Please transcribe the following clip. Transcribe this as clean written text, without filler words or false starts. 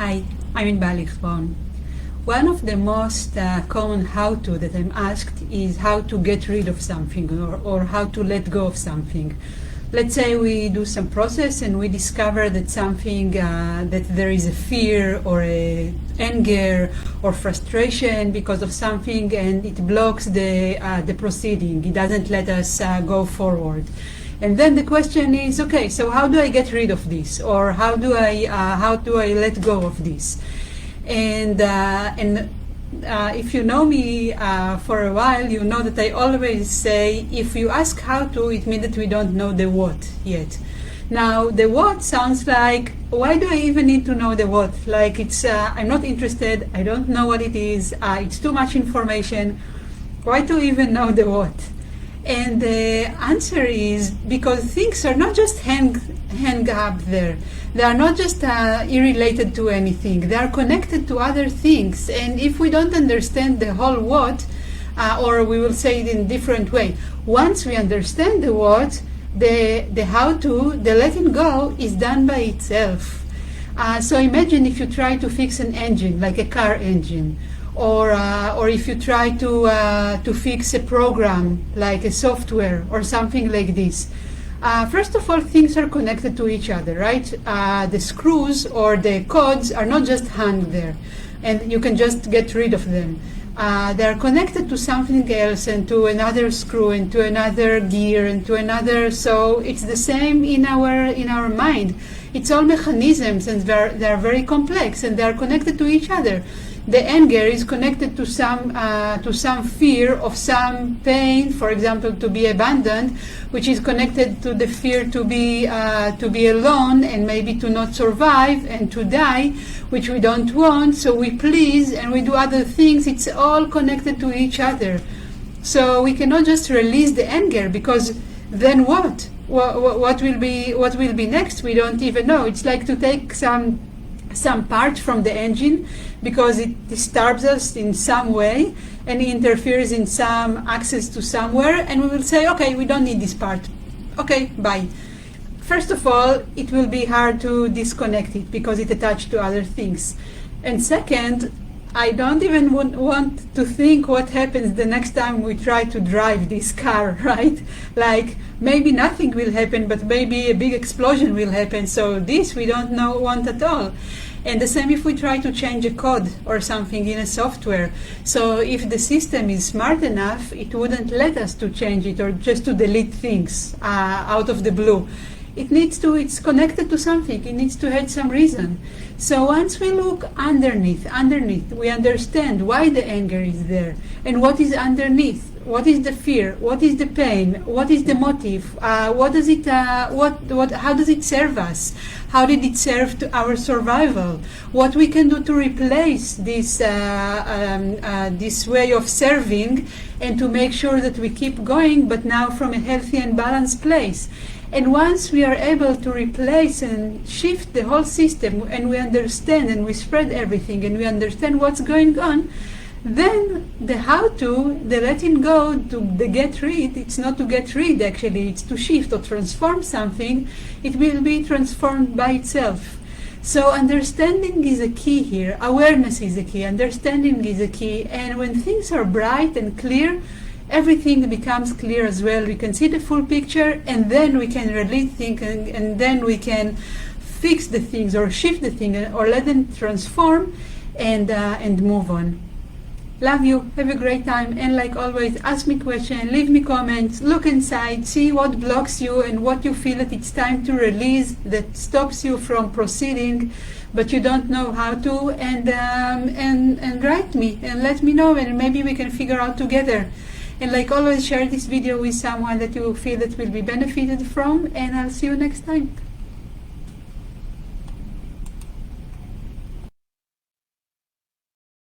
Hi, I'm Inbal Lichtbrown. One of the most common how-to that I'm asked is how to get rid of something or how to let go of something. Let's say we do some process and we discover that something, that there is a fear or a anger or frustration because of something, and it blocks the proceeding. It doesn't let us go forward. And then the question is, okay, so how do I get rid of this, or how do I let go of this? And if you know me for a while, you know that I always say, if you ask how to, it means that we don't know the what yet. Now, the what sounds like, why do I even need to know the what? Like it's, I'm not interested, I don't know what it is, it's too much information. Why to even know the what? And the answer is because things are not just hang up there. They are not just irrelated to anything. They are connected to other things. And if we don't understand the whole what, or we will say it in a different way, once we understand the what, the how to, the letting go is done by itself. So imagine if you try to fix an engine, like a car engine. Or if you try to fix a program like a software or something like this. First of all, things are connected to each other, right? The screws or the codes are not just hung there, and you can just get rid of them. They are connected to something else, and to another screw, and to another gear, and to another. So it's the same in our mind. It's all mechanisms, and they are very complex, and they are connected to each other. The anger is connected to some fear of some pain, for example, to be abandoned, which is connected to the fear to be alone and maybe to not survive and to die, which we don't want. So we please and we do other things. It's all connected to each other. So we cannot just release the anger, because then what? What will be next? We don't even know. It's like to take some part from the engine because it disturbs us in some way and interferes in some access to somewhere, and we will say, okay, we don't need this part. Okay, bye. First of all, it will be hard to disconnect it because it's attached to other things. And second, I don't even want to think what happens the next time we try to drive this car, right? Like, maybe nothing will happen, but maybe a big explosion will happen. So this we don't want at all. And the same if we try to change a code or something in a software. So if the system is smart enough, it wouldn't let us to change it or just to delete things out of the blue. It's connected to something. It needs to have some reason. So once we look underneath, we understand why the anger is there and what is underneath. What is the fear? What is the pain? What is the motive? How does it serve us? How did it serve to our survival? What we can do to replace this way of serving and to make sure that we keep going, but now from a healthy and balanced place. And once we are able to replace and shift the whole system, and we understand and we spread everything and we understand what's going on, then the how-to, the letting go, the get rid, it's not to get rid actually, it's to shift or transform something. It will be transformed by itself. So understanding is a key here, awareness is a key, understanding is a key, and when things are bright and clear, everything becomes clear as well. We can see the full picture, and then we can release things, and then we can fix the things or shift the thing or let them transform and move on. Love you, have a great time, and like always, ask me questions, leave me comments, look inside, see what blocks you and what you feel that it's time to release that stops you from proceeding, but you don't know how to, and write me and let me know, and maybe we can figure out together. And like always, share this video with someone that you feel that will be benefited from, and I'll see you next time.